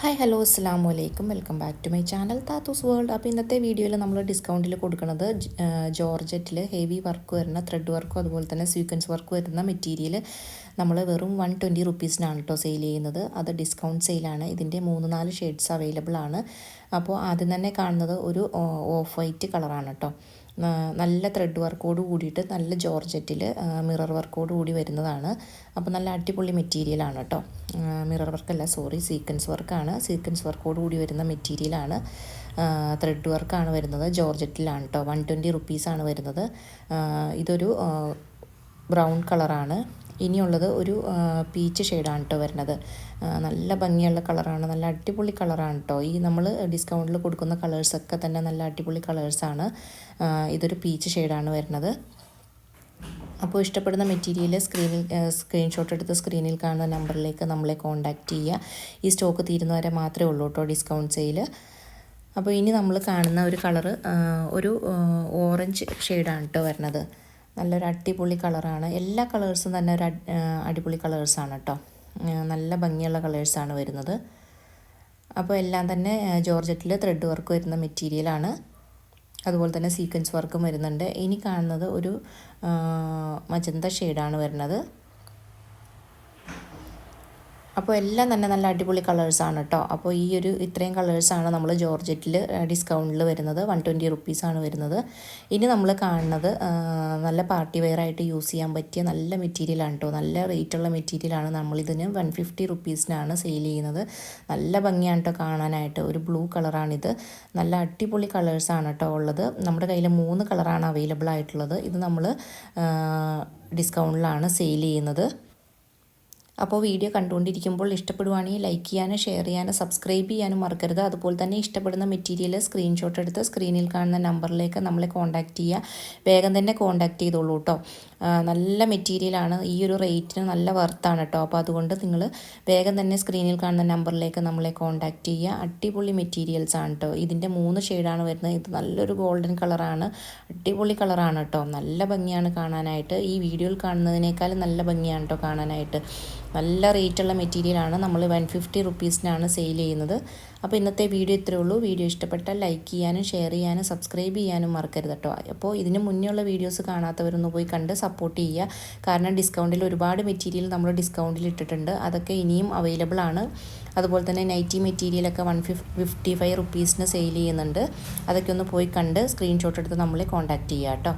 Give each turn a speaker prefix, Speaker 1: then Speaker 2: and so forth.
Speaker 1: Hi hello അസ്സാം വലൈക്കും welcome back to my channel Thathus world. അപ്പോൾ ഇന്നത്തെ വീഡിയോയിൽ നമ്മൾ ഡിസ്കൗണ്ടിൽ കൊടുക്കുന്നത് ജോർജറ്റിൽ ഹെവി വർക്ക് വരുന്ന ത്രെഡ് വർക്കും അതുപോലെ തന്നെ സ്വീക്വൻസ് വർക്ക് വരുന്ന മെറ്റീരിയൽ നമ്മൾ വെറും 120 റുപ്പീസിനാണ് കേട്ടോ സെയിൽ ചെയ്യുന്നത്. അത് ഡിസ്കൗണ്ട് സെയിലാണ്. ഇതിൻ്റെ 3-4 ഷെയ്ഡ്സ് അവൈലബിൾ ആണ്. അപ്പോൾ ആദ്യം തന്നെ കാണുന്നത് ഒരു ഓഫ് വൈറ്റ് കളറാണ് കേട്ടോ. നല്ല ത്രെഡ് വർക്കോട് കൂടിയിട്ട് നല്ല ജോർജറ്റിൽ മിറർ വർക്കോട് കൂടി വരുന്നതാണ്. അപ്പോൾ നല്ല അടിപൊളി മെറ്റീരിയലാണ് കേട്ടോ. മിറർ വർക്കല്ല, സോറി, സീക്വൻസ് വർക്കാണ്. സീക്വൻസ് വർക്കോട് കൂടി വരുന്ന മെറ്റീരിയലാണ്. ത്രെഡ് വർക്കാണ് വരുന്നത്. ജോർജറ്റിലാണ് കേട്ടോ. 120 റുപ്പീസാണ് വരുന്നത്. ഇതൊരു ബ്രൗൺ കളറാണ്. ഇനിയുള്ളത് ഒരു പീച്ച് ഷെയ്ഡാണ് കേട്ടോ വരുന്നത്. നല്ല ഭംഗിയുള്ള കളറാണ്, നല്ല അടിപൊളി കളറാണ് കേട്ടോ. ഈ നമ്മൾ ഡിസ്കൗണ്ടിൽ കൊടുക്കുന്ന കളേഴ്സൊക്കെ തന്നെ നല്ല അടിപൊളി കളേഴ്സാണ്. ഇതൊരു പീച്ച് ഷെയ്ഡാണ് വരുന്നത്. അപ്പോൾ ഇഷ്ടപ്പെടുന്ന മെറ്റീരിയൽ സ്ക്രീൻഷോട്ട് എടുത്ത് സ്ക്രീനിൽ കാണുന്ന നമ്പറിലേക്ക് നമ്മളെ കോൺടാക്റ്റ് ചെയ്യുക. ഈ സ്റ്റോക്ക് തീരുന്നവരെ മാത്രമേ ഉള്ളൂ കേട്ടോ ഡിസ്കൗണ്ട് സെയിൽ. അപ്പോൾ ഇനി നമ്മൾ കാണുന്ന ഒരു കളറ് ഒരു ഓറഞ്ച് ഷെയ്ഡാണ് കേട്ടോ വരുന്നത്. നല്ലൊരു അടിപൊളി കളറാണ്. എല്ലാ കളേഴ്സും തന്നെ ഒരു അടിപൊളി കളേഴ്സാണ് കേട്ടോ. നല്ല ഭംഗിയുള്ള കളേഴ്സാണ് വരുന്നത്. അപ്പോൾ എല്ലാം തന്നെ ജോർജറ്റിൽ ത്രെഡ് വർക്ക് വരുന്ന മെറ്റീരിയലാണ്. അതുപോലെ തന്നെ സീക്വൻസ് വർക്കും വരുന്നുണ്ട്. ഇനി കാണുന്നത് ഒരു മജന്ത ഷെയ്ഡാണ് വരുന്നത്. അപ്പോൾ എല്ലാം തന്നെ നല്ല അടിപൊളി കളേഴ്സാണ് കേട്ടോ. അപ്പോൾ ഈ ഇത്രയും കളേഴ്സാണ് നമ്മൾ ജോർജറ്റിൽ ഡിസ്കൗണ്ടിൽ വരുന്നത്. 120 റുപ്പീസാണ് വരുന്നത്. ഇനി നമ്മൾ കാണുന്നത് നല്ല പാർട്ടി വെയർ ആയിട്ട് യൂസ് ചെയ്യാൻ പറ്റിയ നല്ല മെറ്റീരിയലാണ് കേട്ടോ. നല്ല റേറ്റുള്ള മെറ്റീരിയലാണ്. നമ്മളിതിന് 150 റുപ്പീസിനാണ് സെയിൽ ചെയ്യുന്നത്. നല്ല ഭംഗിയാണ് കേട്ടോ കാണാനായിട്ട്. ഒരു ബ്ലൂ കളറാണിത്. നല്ല അടിപൊളി കളേഴ്സാണ് കേട്ടോ ഉള്ളത്. നമ്മുടെ കയ്യിൽ 3 കളറാണ് അവൈലബിൾ ആയിട്ടുള്ളത്. ഇത് നമ്മൾ ഡിസ്കൗണ്ടിലാണ് സെയിൽ ചെയ്യുന്നത്. അപ്പോൾ വീഡിയോ കണ്ടുകൊണ്ടിരിക്കുമ്പോൾ ഇഷ്ടപ്പെടുവാണെങ്കിൽ ലൈക്ക് ചെയ്യാനും ഷെയർ ചെയ്യാനും സബ്സ്ക്രൈബ് ചെയ്യാനും മറക്കരുത്. അതുപോലെ തന്നെ ഇഷ്ടപ്പെടുന്ന മെറ്റീരിയൽ സ്ക്രീൻഷോട്ട് എടുത്ത് സ്ക്രീനിൽ കാണുന്ന നമ്പറിലേക്ക് നമ്മളെ കോൺടാക്റ്റ് ചെയ്യുക. വേഗം തന്നെ കോൺടാക്റ്റ് ചെയ്തോളൂ കേട്ടോ. നല്ല മെറ്റീരിയലാണ്. ഈ ഒരു റേറ്റിന് നല്ല വർത്താണ് കേട്ടോ. അപ്പോൾ അതുകൊണ്ട് നിങ്ങൾ വേഗം തന്നെ സ്ക്രീനിൽ കാണുന്ന നമ്പറിലേക്ക് നമ്മളെ കോൺടാക്റ്റ് ചെയ്യുക. അടിപൊളി മെറ്റീരിയൽസ് ആണ് കേട്ടോ. ഇതിൻ്റെ 3 ഷെയ്ഡാണ് വരുന്നത്. ഇത് നല്ലൊരു ഗോൾഡൻ കളറാണ്. അടിപൊളി കളറാണ് കേട്ടോ. നല്ല ഭംഗിയാണ് കാണാനായിട്ട്. ഈ വീഡിയോയിൽ കാണുന്നതിനേക്കാളും നല്ല ഭംഗിയാണ് കേട്ടോ കാണാനായിട്ട്. നല്ല റേറ്റുള്ള മെറ്റീരിയലാണ്. നമ്മൾ 150 റുപ്പീസിനാണ് സെയിൽ ചെയ്യുന്നത്. അപ്പോൾ ഇന്നത്തെ വീഡിയോ ഇത്രയേ ഉള്ളൂ. വീഡിയോ ഇഷ്ടപ്പെട്ടാൽ ലൈക്ക് ചെയ്യാനും ഷെയർ ചെയ്യാനും സബ്സ്ക്രൈബ് ചെയ്യാനും മറക്കരുത് കേട്ടോ. അപ്പോൾ ഇതിന് മുന്നേയുള്ള വീഡിയോസ് കാണാത്തവരൊന്ന് പോയി കണ്ട് സപ്പോർട്ട് ചെയ്യുക. കാരണം ഡിസ്കൗണ്ടിൽ ഒരുപാട് മെറ്റീരിയൽ നമ്മൾ ഡിസ്കൗണ്ടിൽ ഇട്ടിട്ടുണ്ട്. അതൊക്കെ ഇനിയും അവൈലബിൾ ആണ്. അതുപോലെ തന്നെ നൈറ്റി മെറ്റീരിയലൊക്കെ 155 റുപ്പീസിന് സെയിൽ ചെയ്യുന്നുണ്ട്. അതൊക്കെ ഒന്ന് പോയി കണ്ട് സ്ക്രീൻഷോട്ട് എടുത്ത് നമ്മളെ കോൺടാക്റ്റ് ചെയ്യുക കേട്ടോ.